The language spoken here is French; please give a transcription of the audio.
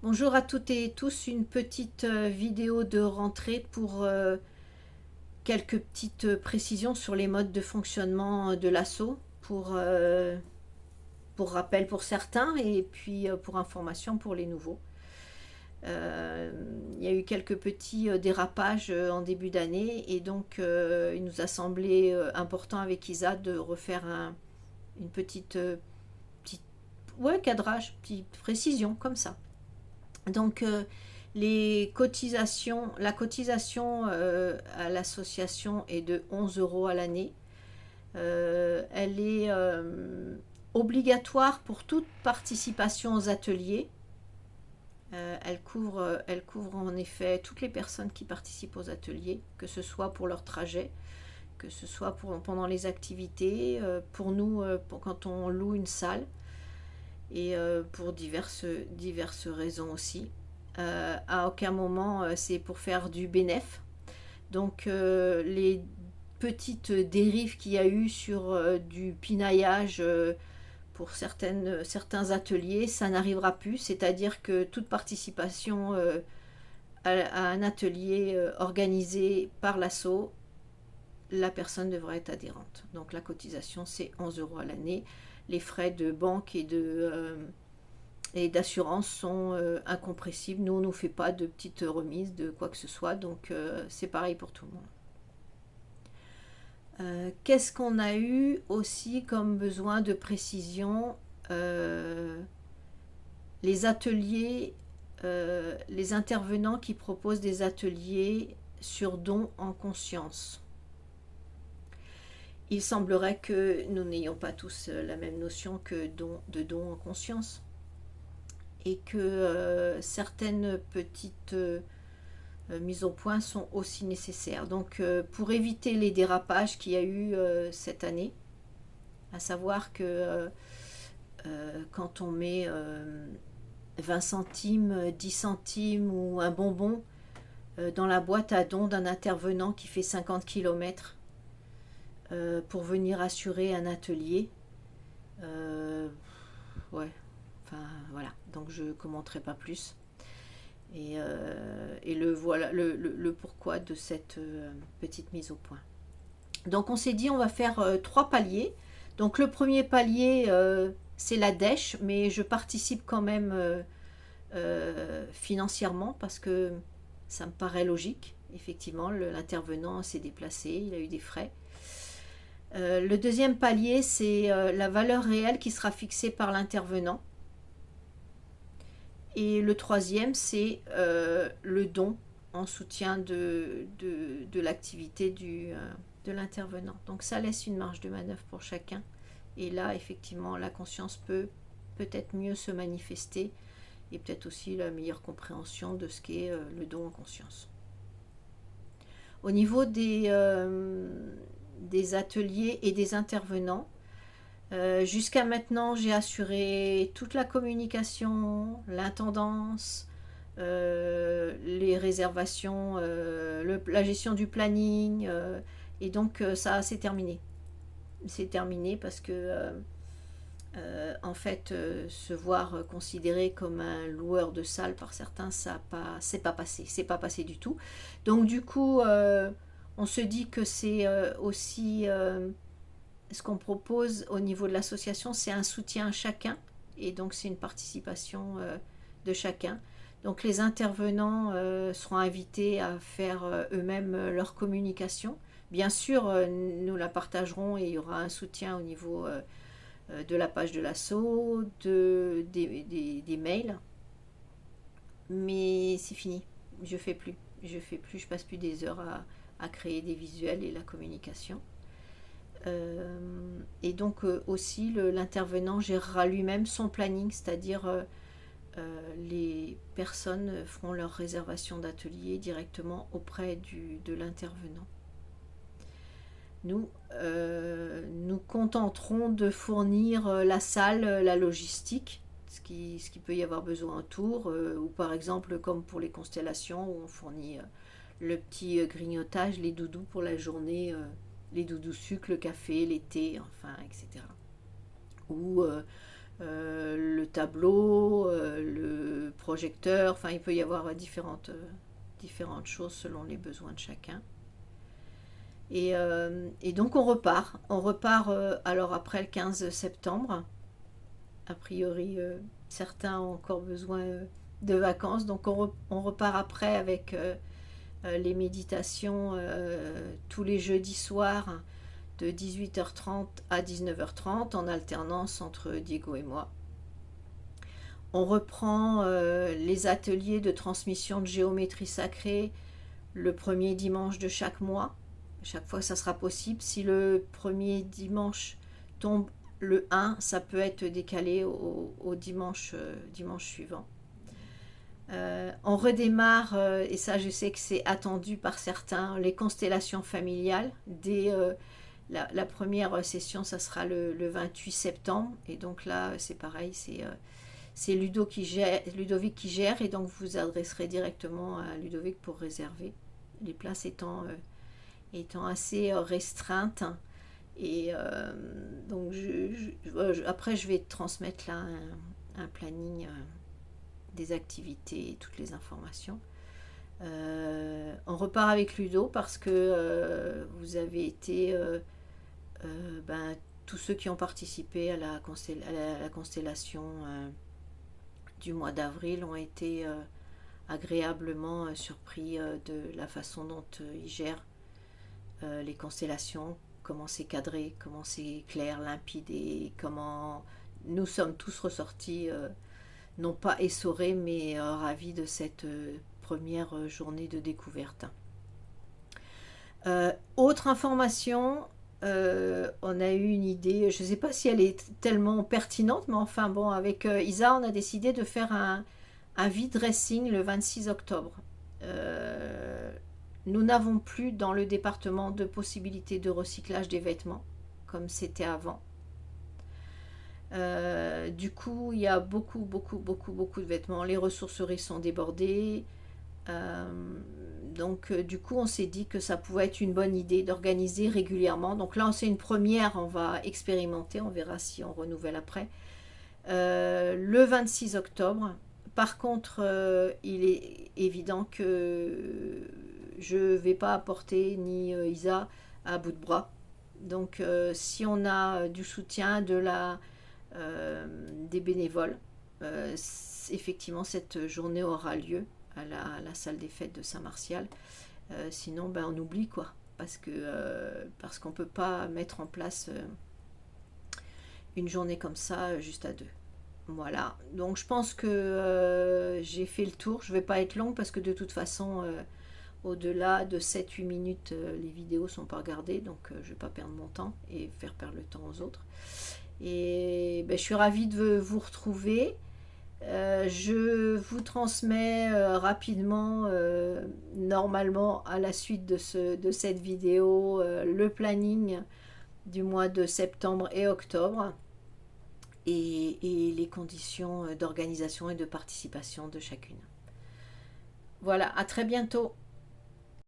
Bonjour à toutes et tous, une petite vidéo de rentrée pour quelques petites précisions sur les modes de fonctionnement de l'assaut pour rappel pour certains et puis pour information pour les nouveaux. Il y a eu quelques petits dérapages en début d'année et donc il nous a semblé important avec Isa de refaire une petite ouais, cadrage, petite précision comme ça. Donc les cotisations, la cotisation à l'association est de 11 euros à l'année. Elle est obligatoire pour toute participation aux ateliers. Elle couvre en effet toutes les personnes qui participent aux ateliers, que ce soit pour leur trajet, que ce soit pendant les activités, pour nous, quand on loue une salle, et pour diverses raisons aussi. À aucun moment c'est pour faire du bénéf. Donc les petites dérives qu'il y a eu sur du pinaillage pour certains ateliers, ça n'arrivera plus. C'est-à-dire que toute participation à un atelier organisé par l'assaut, la personne devra être adhérente. Donc la cotisation, c'est 11 euros à l'année. Les frais de banque et d'assurance sont incompressibles. Nous, on ne nous fait pas de petites remises de quoi que ce soit, donc c'est pareil pour tout le monde. Qu'est-ce qu'on a eu aussi comme besoin de précision? Euh, les ateliers, les intervenants qui proposent des ateliers sur don en conscience. Il semblerait que nous n'ayons pas tous la même notion de don en conscience et que certaines petites mises au point sont aussi nécessaires. Donc pour éviter les dérapages qu'il y a eu cette année, à savoir que quand on met 20 centimes, 10 centimes ou un bonbon dans la boîte à dons d'un intervenant qui fait 50 km pour venir assurer un atelier, euh, ouais, enfin voilà, donc je ne commenterai pas plus. Et voilà le pourquoi de cette petite mise au point. Donc on s'est dit on va faire trois paliers. Donc le premier palier c'est la dèche, mais je participe quand même financièrement parce que ça me paraît logique. Effectivement, l'intervenant s'est déplacé, il a eu des frais. Le deuxième palier, c'est la valeur réelle qui sera fixée par l'intervenant. Et le troisième, c'est le don en soutien de l'activité de l'intervenant. Donc ça laisse une marge de manœuvre pour chacun. Et là, effectivement, la conscience peut peut-être mieux se manifester et peut-être aussi la meilleure compréhension de ce qu'est le don en conscience. Au niveau des ateliers et des intervenants, jusqu'à maintenant, j'ai assuré toute la communication, l'intendance, les réservations, la gestion du planning. Et donc, ça, c'est terminé. C'est terminé parce que, en fait, se voir considéré comme un loueur de salle par certains, ça c'est pas passé. C'est pas passé du tout. Donc, du coup, on se dit que c'est aussi ce qu'on propose au niveau de l'association, c'est un soutien à chacun et donc c'est une participation de chacun. Donc les intervenants seront invités à faire eux-mêmes leur communication. Bien sûr, nous la partagerons et il y aura un soutien au niveau de la page de l'assaut, des mails. Mais c'est fini, je fais plus. Je passe plus des heures à créer des visuels et la communication. Et donc aussi l'intervenant gérera lui-même son planning, c'est-à-dire les personnes feront leur réservation d'atelier directement auprès de l'intervenant. Nous contenterons de fournir la salle, la logistique, ce qui peut y avoir besoin autour, ou par exemple comme pour les constellations où on fournit le petit grignotage, les doudous pour la journée, les doudous sucre, le café, les thés, enfin, etc. Ou le tableau, le projecteur, enfin il peut y avoir différentes choses selon les besoins de chacun. Et donc on repart. On repart alors après le 15 septembre. A priori, certains ont encore besoin de vacances. Donc on repart après avec les méditations tous les jeudis soirs de 18h30 à 19h30 en alternance entre Diego et moi. On reprend les ateliers de transmission de géométrie sacrée le premier dimanche de chaque mois. Chaque fois, ça sera possible. Si le premier dimanche tombe le 1, ça peut être décalé au dimanche suivant. On redémarre, et ça je sais que c'est attendu par certains, les constellations familiales. Dès la première session, ça sera le 28 septembre. Et donc là, c'est pareil, c'est Ludovic qui gère. Et donc vous adresserez directement à Ludovic pour réserver. Les places étant assez restreintes. Et donc après, je vais transmettre là un planning des activités et toutes les informations. On repart avec Ludo parce que vous avez été tous ceux qui ont participé à la constellation du mois d'avril ont été agréablement surpris de la façon dont il gère les constellations, comment c'est cadré, comment c'est clair, limpide, et comment nous sommes tous ressortis non pas essorés mais ravis de cette première journée de découverte. Autre information, on a eu une idée, je ne sais pas si elle est tellement pertinente, mais enfin bon, avec Isa, on a décidé de faire un vide-dressing le 26 octobre. Nous n'avons plus dans le département de possibilité de recyclage des vêtements, comme c'était avant. Du coup, il y a beaucoup de vêtements. Les ressourceries sont débordées. Donc, du coup, on s'est dit que ça pouvait être une bonne idée d'organiser régulièrement. Donc là, c'est une première, on va expérimenter, on verra si on renouvelle après. Le 26 octobre. Par contre, il est évident que je ne vais pas apporter ni Isa à bout de bras. Donc, si on a du soutien des bénévoles, effectivement, cette journée aura lieu à la salle des fêtes de Saint-Martial. Sinon, on oublie quoi, parce qu'on ne peut pas mettre en place une journée comme ça juste à deux. Voilà, donc je pense que j'ai fait le tour. Je ne vais pas être longue parce que de toute façon, au-delà de 7-8 minutes, les vidéos ne sont pas regardées, donc je ne vais pas perdre mon temps et faire perdre le temps aux autres. Et je suis ravie de vous retrouver. Je vous transmets rapidement, normalement à la suite de cette vidéo, le planning du mois de septembre et octobre et les conditions d'organisation et de participation de chacune. Voilà, à très bientôt.